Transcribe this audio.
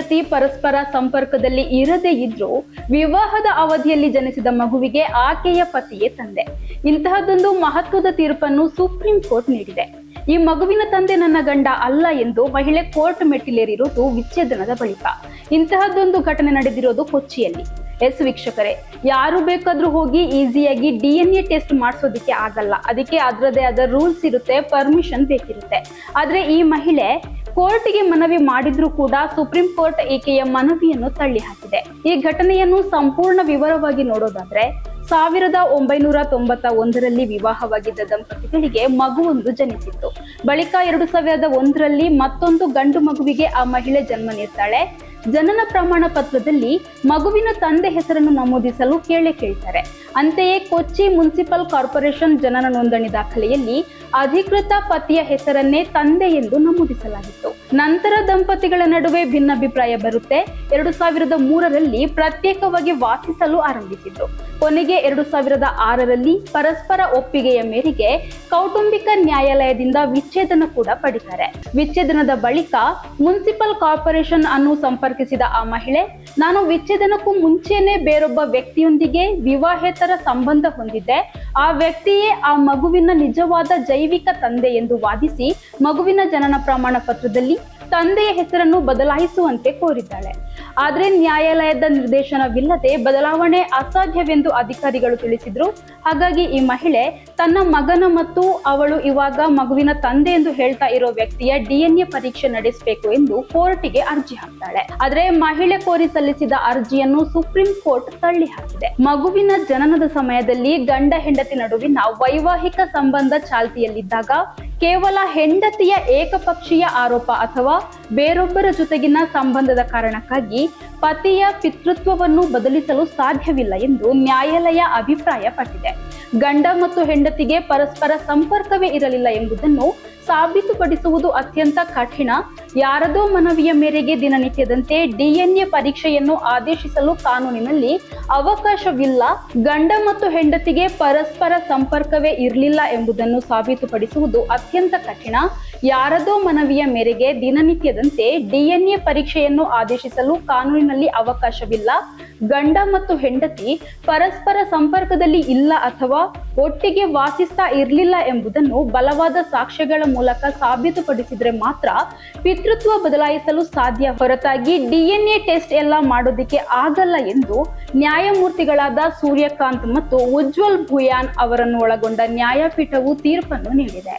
ಹೆಂಡತಿ ಪರಸ್ಪರ ಸಂಪರ್ಕದಲ್ಲಿ ಇರದೇ ಇದ್ರೂ ವಿವಾಹದ ಅವಧಿಯಲ್ಲಿ ಜನಿಸಿದ ಮಗುವಿಗೆ ಆಕೆಯ ಪತಿಯೇ ತಂದೆ. ಇಂತಹದೊಂದು ಮಹತ್ವದ ತೀರ್ಪನ್ನು ಸುಪ್ರೀಂ ಕೋರ್ಟ್ ನೀಡಿದೆ. ಈ ಮಗುವಿನ ತಂದೆ ನನ್ನ ಗಂಡ ಅಲ್ಲ ಎಂದು ಮಹಿಳೆ ಕೋರ್ಟ್ ಮೆಟ್ಟಿಲೇರಿರುವುದು ವಿಚ್ಛೇದನದ ಬಳಿಕ. ಇಂತಹದ್ದೊಂದು ಘಟನೆ ನಡೆದಿರೋದು ಕೊಚ್ಚಿಯಲ್ಲಿ. ಎಸ್ ವೀಕ್ಷಕರೇ, ಯಾರು ಬೇಕಾದ್ರೂ ಹೋಗಿ ಈಸಿಯಾಗಿ DNA ಟೆಸ್ಟ್ ಮಾಡಿಸೋದಿಕ್ಕೆ ಆಗಲ್ಲ. ಅದಕ್ಕೆ ಅದರದೇ ಆದ ರೂಲ್ಸ್ ಇರುತ್ತೆ, ಪರ್ಮಿಷನ್ ಬೇಕಿರುತ್ತೆ. ಆದ್ರೆ ಈ ಮಹಿಳೆ ಕೋರ್ಟ್ಗೆ ಮನವಿ ಮಾಡಿದ್ರೂ ಕೂಡ ಸುಪ್ರೀಂ ಕೋರ್ಟ್ ಈಕೆಯ ಮನವಿಯನ್ನು ತಳ್ಳಿ ಹಾಕಿದೆ. ಈ ಘಟನೆಯನ್ನು ಸಂಪೂರ್ಣ ವಿವರವಾಗಿ ನೋಡೋದಾದ್ರೆ 1991ರಲ್ಲಿ ವಿವಾಹವಾಗಿದ್ದ ದಂಪತಿಗಳಿಗೆ ಮಗುವೊಂದು ಜನಿಸಿತ್ತು. ಬಳಿಕ 2001ರಲ್ಲಿ ಮತ್ತೊಂದು ಗಂಡು ಮಗುವಿಗೆ ಆ ಮಹಿಳೆ ಜನ್ಮ ನೀಡ್ತಾಳೆ. ಜನನ ಪ್ರಮಾಣ ಪತ್ರದಲ್ಲಿ ಮಗುವಿನ ತಂದೆ ಹೆಸರನ್ನು ನಮೂದಿಸಲು ಕೇಳ್ತಾರೆ. ಅಂತೆಯೇ ಕೊಚ್ಚಿ ಮುನ್ಸಿಪಲ್ ಕಾರ್ಪೊರೇಷನ್ ಜನನ ನೋಂದಣಿ ದಾಖಲೆಯಲ್ಲಿ ಅಧಿಕೃತ ಪತಿಯ ಹೆಸರನ್ನೇ ತಂದೆ ಎಂದು ನಮೂದಿಸಲಾಗಿತ್ತು. ನಂತರ ದಂಪತಿಗಳ ನಡುವೆ ಭಿನ್ನಾಭಿಪ್ರಾಯ ಬರುತ್ತೆ. 2003ರಲ್ಲಿ ಪ್ರತ್ಯೇಕವಾಗಿ ವಾಸಿಸಲು ಆರಂಭಿಸಿದ್ರು. ಕೊನೆಗೆ 2006ರಲ್ಲಿ ಪರಸ್ಪರ ಒಪ್ಪಿಗೆಯ ಮೇರೆಗೆ ಕೌಟುಂಬಿಕ ನ್ಯಾಯಾಲಯದಿಂದ ವಿಚ್ಛೇದನ ಕೂಡ ಪಡಿತಾರೆ. ವಿಚ್ಛೇದನದ ಬಳಿಕ ಮುನ್ಸಿಪಲ್ ಕಾರ್ಪೊರೇಷನ್ ಅನ್ನು ಸಂಪರ್ಕಿಸಿದ ಆ ಮಹಿಳೆ, ನಾನು ವಿಚ್ಛೇದನಕ್ಕೂ ಮುಂಚೆನೆ ಬೇರೊಬ್ಬ ವ್ಯಕ್ತಿಯೊಂದಿಗೆ ವಿವಾಹೇತರ ಸಂಬಂಧ ಹೊಂದಿದ್ದೆ. ಆ ವ್ಯಕ್ತಿಯೇ ಆ ಮಗುವಿನ ನಿಜವಾದ ಜೈವಿಕ ತಂದೆ ಎಂದು ವಾದಿಸಿ ಮಗುವಿನ ಜನನ ಪ್ರಮಾಣ ಪತ್ರದಲ್ಲಿ ತಂದೆಯ ಹೆಸರನ್ನು ಬದಲಾಯಿಸುವಂತೆ ಕೋರಿದ್ದಾಳೆ. ಆದ್ರೆ ನ್ಯಾಯಾಲಯದ ನಿರ್ದೇಶನವಿಲ್ಲದೆ ಬದಲಾವಣೆ ಅಸಾಧ್ಯವೆಂದು ಅಧಿಕಾರಿಗಳು ತಿಳಿಸಿದ್ರು. ಹಾಗಾಗಿ ಈ ಮಹಿಳೆ ತನ್ನ ಮಗನ ಮತ್ತು ಅವಳು ಇವಾಗ ಮಗುವಿನ ತಂದೆ ಎಂದು ಹೇಳ್ತಾ ಇರೋ ವ್ಯಕ್ತಿಯ DNA ಪರೀಕ್ಷೆ ನಡೆಸಬೇಕು ಎಂದು ಕೋರ್ಟಿಗೆ ಅರ್ಜಿ ಹಾಕ್ತಾಳೆ. ಆದ್ರೆ ಮಹಿಳೆ ಕೋರಿ ಸಲ್ಲಿಸಿದ ಅರ್ಜಿಯನ್ನು ಸುಪ್ರೀಂ ಕೋರ್ಟ್ ತಳ್ಳಿ ಹಾಕಿದೆ. ಮಗುವಿನ ಜನನದ ಸಮಯದಲ್ಲಿ ಗಂಡ ಹೆಂಡತಿ ನಡುವಿನ ವೈವಾಹಿಕ ಸಂಬಂಧ ಚಾಲ್ತಿಯಲ್ಲಿದ್ದಾಗ ಕೇವಲ ಹೆಂಡತಿಯ ಏಕಪಕ್ಷೀಯ ಆರೋಪ ಅಥವಾ ಬೇರೊಬ್ಬರ ಜೊತೆಗಿನ ಸಂಬಂಧದ ಕಾರಣಕ್ಕಾಗಿ ಪತಿಯ ಪಿತೃತ್ವವನ್ನು ಬದಲಿಸಲು ಸಾಧ್ಯವಿಲ್ಲ ಎಂದು ನ್ಯಾಯಾಲಯ ಅಭಿಪ್ರಾಯಪಟ್ಟಿದೆ. ಗಂಡ ಮತ್ತು ಹೆಂಡತಿಗೆ ಪರಸ್ಪರ ಸಂಪರ್ಕವೇ ಇರಲಿಲ್ಲ ಎಂಬುದನ್ನು ಸಾಬೀತುಪಡಿಸುವುದು ಅತ್ಯಂತ ಕಠಿಣ. ಯಾರದೋ ಮನವಿಯ ಮೇರೆಗೆ ದಿನನಿತ್ಯದಂತೆ DNA ಪರೀಕ್ಷೆಯನ್ನು ಆದೇಶಿಸಲು ಕಾನೂನಿನಲ್ಲಿ ಅವಕಾಶವಿಲ್ಲ. ಗಂಡ ಮತ್ತು ಹೆಂಡತಿಗೆ ಪರಸ್ಪರ ಸಂಪರ್ಕವೇ ಇರಲಿಲ್ಲ ಎಂಬುದನ್ನು ಸಾಬೀತುಪಡಿಸುವುದು ಅತ್ಯಂತ ಕಠಿಣ. ಯಾರದೋ ಮನವಿಯ ಮೇರೆಗೆ ದಿನನಿತ್ಯದಂತೆ DNA ಪರೀಕ್ಷೆಯನ್ನು ಆದೇಶಿಸಲು ಕಾನೂನಿನಲ್ಲಿ ಅವಕಾಶವಿಲ್ಲ. ಗಂಡ ಮತ್ತು ಹೆಂಡತಿ ಪರಸ್ಪರ ಸಂಪರ್ಕದಲ್ಲಿ ಇಲ್ಲ ಅಥವಾ ಒಟ್ಟಿಗೆ ವಾಸಿಸ್ತಾ ಇರಲಿಲ್ಲ ಎಂಬುದನ್ನು ಬಲವಾದ ಸಾಕ್ಷ್ಯಗಳ ಮೂಲಕ ಸಾಬೀತುಪಡಿಸಿದ್ರೆ ಮಾತ್ರ ಪಿತೃತ್ವ ಬದಲಾಯಿಸಲು ಸಾಧ್ಯ, ಹೊರತಾಗಿ DNA ಟೆಸ್ಟ್ ಎಲ್ಲ ಮಾಡೋದಿಕ್ಕೆ ಆಗಲ್ಲ ಎಂದು ನ್ಯಾಯಮೂರ್ತಿಗಳಾದ ಸೂರ್ಯಕಾಂತ್ ಮತ್ತು ಉಜ್ವಲ್ ಭುಯಾನ್ ಅವರನ್ನು ಒಳಗೊಂಡ ನ್ಯಾಯಪೀಠವು ತೀರ್ಪನ್ನು ನೀಡಿದೆ.